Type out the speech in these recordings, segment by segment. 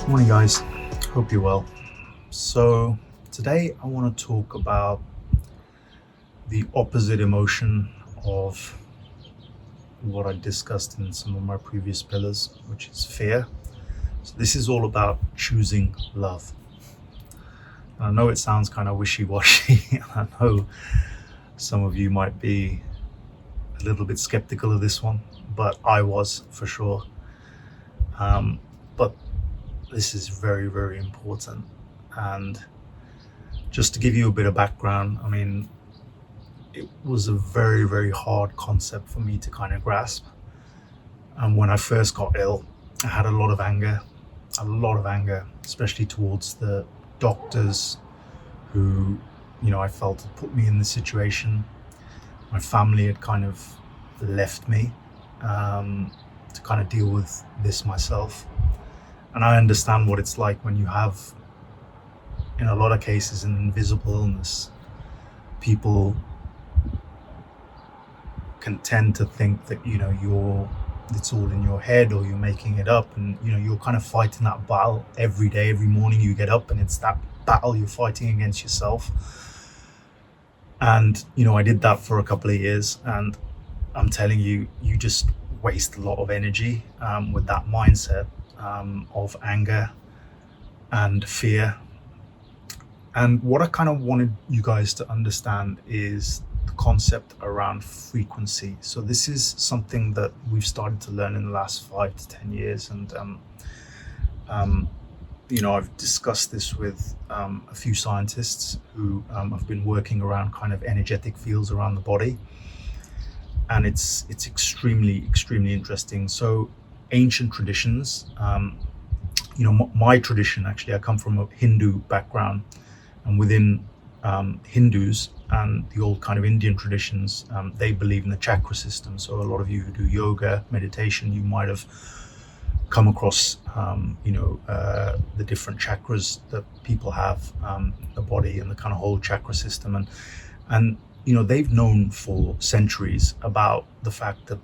Morning, guys. Hope you're well. So today I want to talk about the opposite emotion of what I discussed in some of my previous pillars, which is fear. So this is all about choosing love. And I know it sounds kind of wishy-washy. I know some of you might be a little bit skeptical of this one, but I was for sure. But this is very, very important. And just to give you a bit of background, I mean, it was a very, very hard concept for me to kind of grasp. And when I first got ill, I had a lot of anger, especially towards the doctors who, I felt had put me in this situation. My family had kind of left me to kind of deal with this myself. And I understand what it's like when you have, in a lot of cases, an invisible illness. People can tend to think that, it's all in your head or you're making it up. And, you're kind of fighting that battle every day, every morning you get up, and it's that battle you're fighting against yourself. And, I did that for a couple of years. And I'm telling you, you just waste a lot of energy with that mindset of anger and fear. And what I kind of wanted you guys to understand is the concept around frequency. So this is something that we've started to learn in the last 5 to 10 years. And, I've discussed this with a few scientists who have been working around kind of energetic fields around the body. And it's extremely, extremely interesting. So ancient traditions, my tradition, actually, I come from a Hindu background, and within Hindus and the old kind of Indian traditions, they believe in the chakra system. So a lot of you who do yoga, meditation, you might have come across, the different chakras that people have, the body and the kind of whole chakra system. And they've known for centuries about the fact that,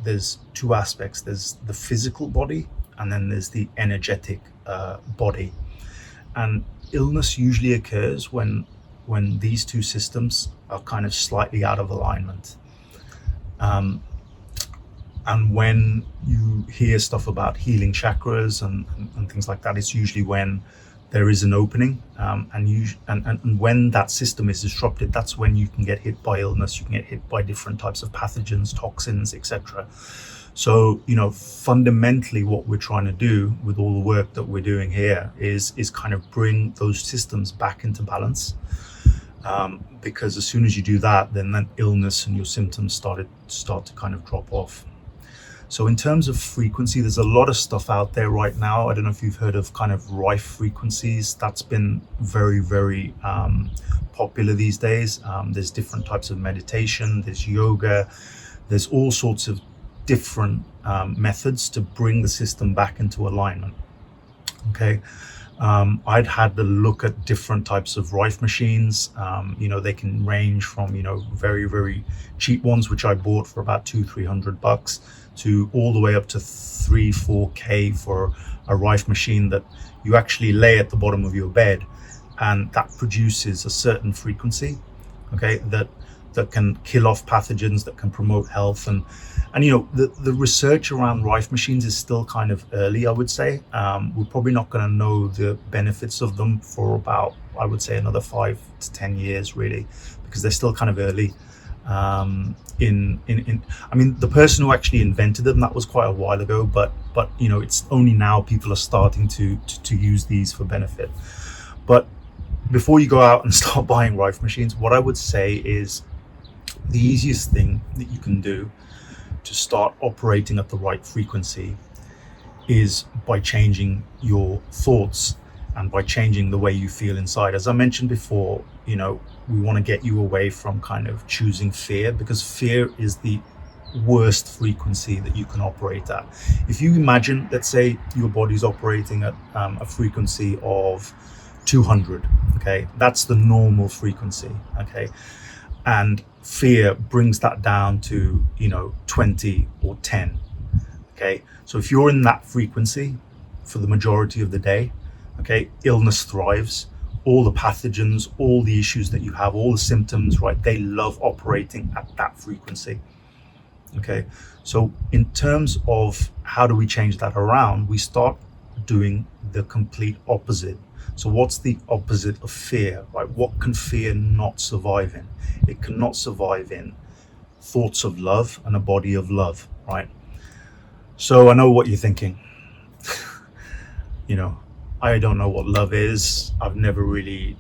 there's two aspects. There's the physical body, and then there's the energetic body. And illness usually occurs when these two systems are kind of slightly out of alignment. And when you hear stuff about healing chakras and things like that, it's usually when there is an opening, and when that system is disrupted, that's when you can get hit by illness. You can get hit by different types of pathogens, toxins, etc. So, fundamentally what we're trying to do with all the work that we're doing here is kind of bring those systems back into balance. Because as soon as you do that, then that illness and your symptoms start to kind of drop off. So in terms of frequency, there's a lot of stuff out there right now. I don't know if you've heard of kind of Rife frequencies. That's been very, very popular these days. There's different types of meditation, there's yoga, there's all sorts of different methods to bring the system back into alignment. Okay. I'd had a look at different types of Rife machines. They can range from, very, very cheap ones, which I bought for about $200-300, to all the way up to 3-4K for a Rife machine that you actually lay at the bottom of your bed, and that produces a certain frequency, okay, that can kill off pathogens, that can promote health. And the research around Rife machines is still kind of early, I would say. We're probably not going to know the benefits of them for about, I would say, another 5 to 10 years, really, because they're still kind of early. The person who actually invented them, that was quite a while ago, but it's only now people are starting to use these for benefit. But before you go out and start buying Rife machines, what I would say is the easiest thing that you can do to start operating at the right frequency is by changing your thoughts and by changing the way you feel inside. As I mentioned before, we want to get you away from kind of choosing fear, because fear is the worst frequency that you can operate at. If you imagine, let's say your body's operating at a frequency of 200, okay, that's the normal frequency, okay, and fear brings that down to 20 or 10, okay. So if you're in that frequency, for the majority of the day. Okay, illness thrives. All the pathogens, all the issues that you have, all the symptoms, right? They love operating at that frequency. Okay, so in terms of how do we change that around, we start doing the complete opposite. So what's the opposite of fear, right? What can fear not survive in? It cannot survive in thoughts of love and a body of love, right? So I know what you're thinking. You know, I don't know what love is. I've never really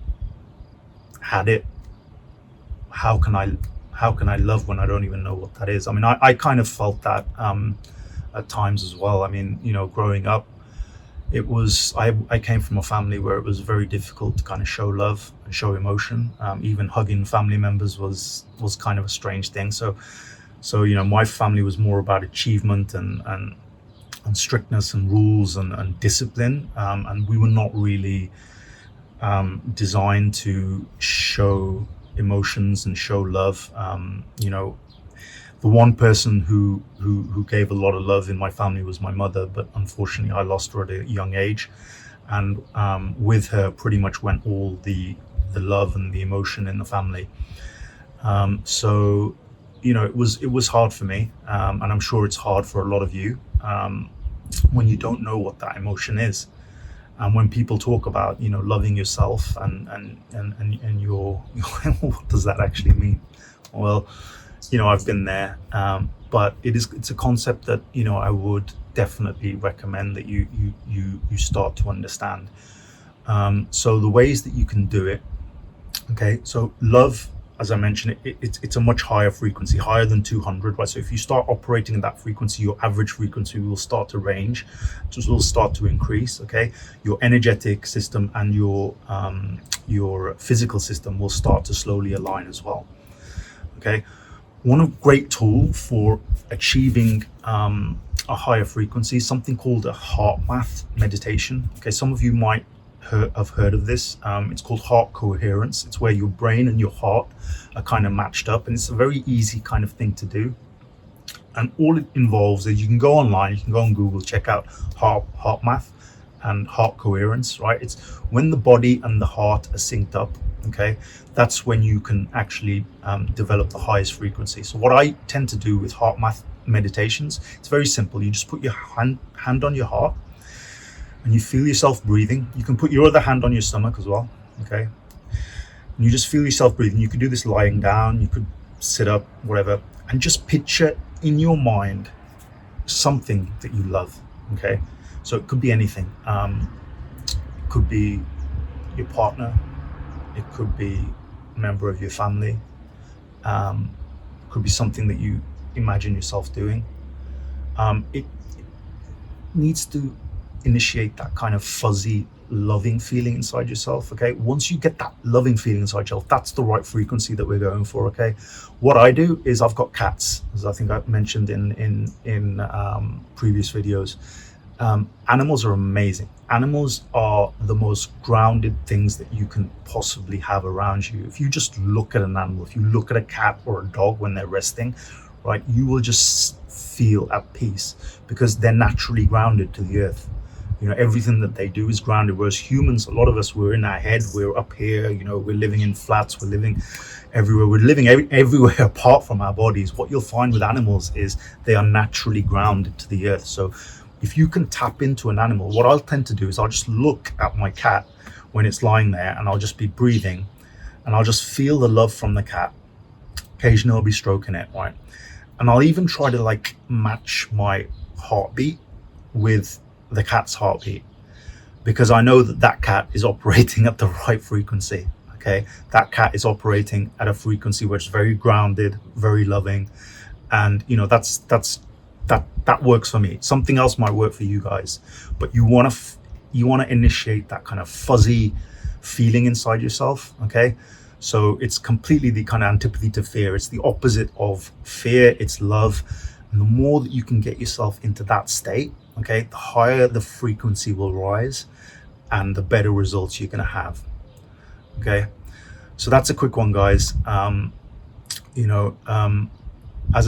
had it. How can I love when I don't even know what that is? I mean, I kind of felt that at times as well. I mean, you know, growing up, it was, I came from a family where it was very difficult to kind of show love and show emotion. Even hugging family members was kind of a strange thing. So you know, my family was more about achievement and strictness and rules and discipline, and we were not really designed to show emotions and show love. You know, the one person who gave a lot of love in my family was my mother, but unfortunately I lost her at a young age, and with her pretty much went all the love and the emotion in the family. So you know, it was hard for me, and I'm sure it's hard for a lot of you when you don't know what that emotion is. And when people talk about, you know, loving yourself and your what does that actually mean? Well, you know, I've been there, but it's a concept that, you know, I would definitely recommend that you start to understand. So the ways that you can do it, okay, so love, as I mentioned, it's a much higher frequency, higher than 200, right? So if you start operating at that frequency, your average frequency will start to range, just will start to increase, okay? Your energetic system and your physical system will start to slowly align as well, okay? One great tool for achieving a higher frequency is something called a HeartMath meditation, okay? Some of you might have heard of this. It's called heart coherence. It's where your brain and your heart are kind of matched up, and it's a very easy kind of thing to do. And all it involves is, you can go online, you can go on Google, check out HeartMath and heart coherence, right? It's when the body and the heart are synced up, okay? That's when you can actually develop the highest frequency. So what I tend to do with HeartMath meditations, it's very simple. You just put your hand on your heart, and you feel yourself breathing. You can put your other hand on your stomach as well, okay? And you just feel yourself breathing. You could do this lying down, you could sit up, whatever, and just picture in your mind something that you love, okay? So it could be anything. It could be your partner, it could be a member of your family, it could be something that you imagine yourself doing. It needs to initiate that kind of fuzzy loving feeling inside yourself, okay? Once you get that loving feeling inside yourself, that's the right frequency that we're going for, okay? What I do is, I've got cats, as I think I've mentioned in previous videos. Animals are amazing. Animals are the most grounded things that you can possibly have around you. If you just look at an animal, if you look at a cat or a dog when they're resting, right, you will just feel at peace, because they're naturally grounded to the earth. You know, everything that they do is grounded. Whereas humans, a lot of us, we're in our head, we're up here, you know, we're living in flats, we're living everywhere, we're living everywhere apart from our bodies. What you'll find with animals is they are naturally grounded to the earth. So if you can tap into an animal, what I'll tend to do is, I'll just look at my cat when it's lying there, and I'll just be breathing, and I'll just feel the love from the cat. Occasionally I'll be stroking it, right? And I'll even try to like match my heartbeat with the cat's heartbeat, because I know that that cat is operating at the right frequency, okay? That cat is operating at a frequency which is very grounded, very loving, and you know, that works for me. Something else might work for you guys, but you want to initiate that kind of fuzzy feeling inside yourself, okay? So it's completely the kind of antipathy to fear. It's the opposite of fear, it's love. And the more that you can get yourself into that state, okay, the higher the frequency will rise and the better results you're going to have, okay? So that's a quick one, guys. As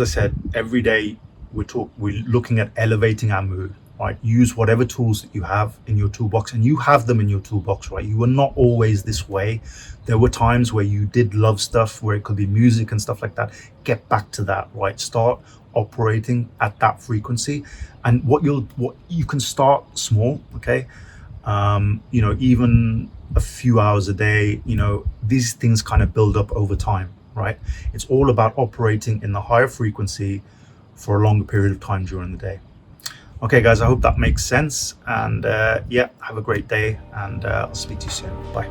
I said, every day we're looking at elevating our mood, right? Use whatever tools that you have in your toolbox, and you have them in your toolbox, right? You were not always this way. There were times where you did love stuff, where it could be music and stuff like that. Get back to that, right? Start operating at that frequency. And what you can start small, okay? Even a few hours a day, these things kind of build up over time, right? It's all about operating in the higher frequency for a longer period of time during the day. Okay, guys, I hope that makes sense. And have a great day, and I'll speak to you soon. Bye.